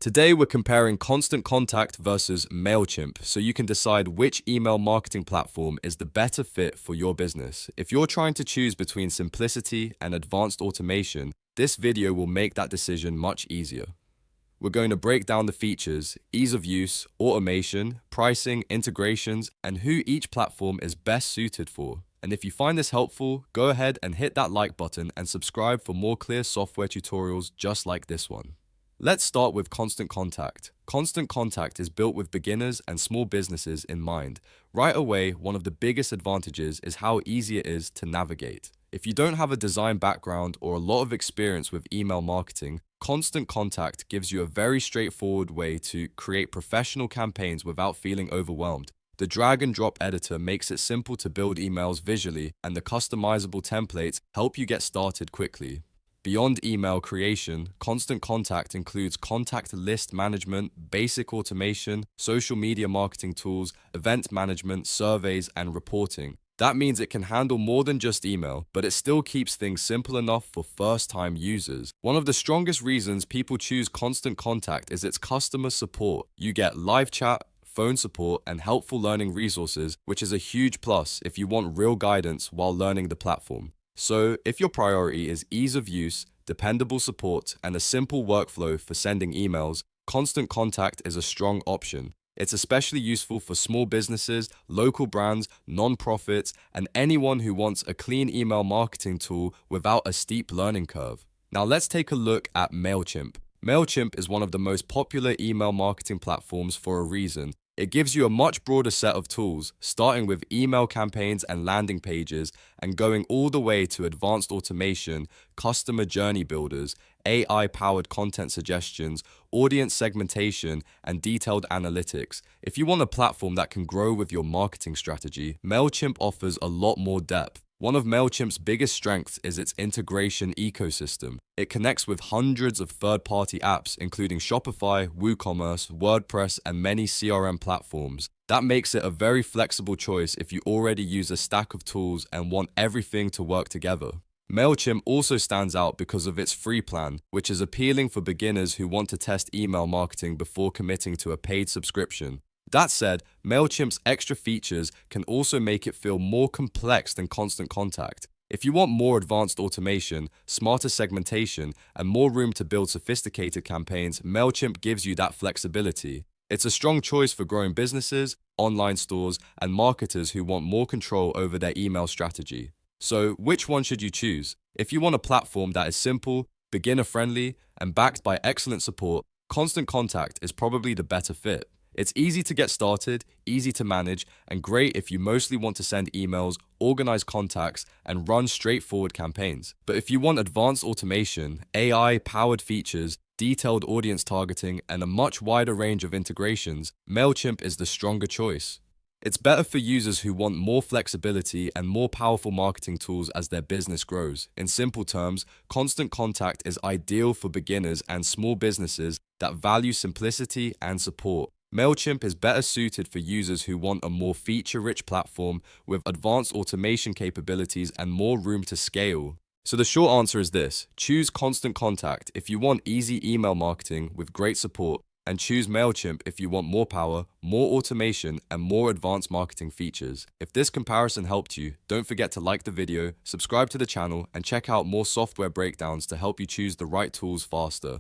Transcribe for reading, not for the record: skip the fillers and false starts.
Today, we're comparing Constant Contact versus Mailchimp so you can decide which email marketing platform is the better fit for your business. If you're trying to choose between simplicity and advanced automation, this video will make that decision much easier. We're going to break down the features, ease of use, automation, pricing, integrations, and who each platform is best suited for. And if you find this helpful, go ahead and hit that like button and subscribe for more clear software tutorials just like this one. Let's start with Constant Contact. Constant Contact is built with beginners and small businesses in mind. Right away, one of the biggest advantages is how easy it is to navigate. If you don't have a design background or a lot of experience with email marketing, Constant Contact gives you a very straightforward way to create professional campaigns without feeling overwhelmed. The drag and drop editor makes it simple to build emails visually, and the customizable templates help you get started quickly. Beyond email creation, Constant Contact includes contact list management, basic automation, social media marketing tools, event management, surveys, and reporting. That means it can handle more than just email, but it still keeps things simple enough for first-time users. One of the strongest reasons people choose Constant Contact is its customer support. You get live chat, phone support, and helpful learning resources, which is a huge plus if you want real guidance while learning the platform. So, if your priority is ease of use, dependable support, and a simple workflow for sending emails, Constant Contact is a strong option. It's especially useful for small businesses, local brands, non-profits, and anyone who wants a clean email marketing tool without a steep learning curve. Now let's take a look at Mailchimp. Mailchimp is one of the most popular email marketing platforms for a reason. It gives you a much broader set of tools, starting with email campaigns and landing pages, and going all the way to advanced automation, customer journey builders, AI-powered content suggestions, audience segmentation, and detailed analytics. If you want a platform that can grow with your marketing strategy, Mailchimp offers a lot more depth. One of Mailchimp's biggest strengths is its integration ecosystem. It connects with hundreds of third-party apps, including Shopify, WooCommerce, WordPress, and many CRM platforms. That makes it a very flexible choice if you already use a stack of tools and want everything to work together. Mailchimp also stands out because of its free plan, which is appealing for beginners who want to test email marketing before committing to a paid subscription. That said, Mailchimp's extra features can also make it feel more complex than Constant Contact. If you want more advanced automation, smarter segmentation, and more room to build sophisticated campaigns, Mailchimp gives you that flexibility. It's a strong choice for growing businesses, online stores, and marketers who want more control over their email strategy. So, which one should you choose? If you want a platform that is simple, beginner-friendly, and backed by excellent support, Constant Contact is probably the better fit. It's easy to get started, easy to manage, and great if you mostly want to send emails, organize contacts, and run straightforward campaigns. But if you want advanced automation, AI-powered features, detailed audience targeting, and a much wider range of integrations, Mailchimp is the stronger choice. It's better for users who want more flexibility and more powerful marketing tools as their business grows. In simple terms, Constant Contact is ideal for beginners and small businesses that value simplicity and support. Mailchimp is better suited for users who want a more feature-rich platform with advanced automation capabilities and more room to scale. So the short answer is this: choose Constant Contact if you want easy email marketing with great support, and choose Mailchimp if you want more power, more automation, and more advanced marketing features. If this comparison helped you, don't forget to like the video, subscribe to the channel, and check out more software breakdowns to help you choose the right tools faster.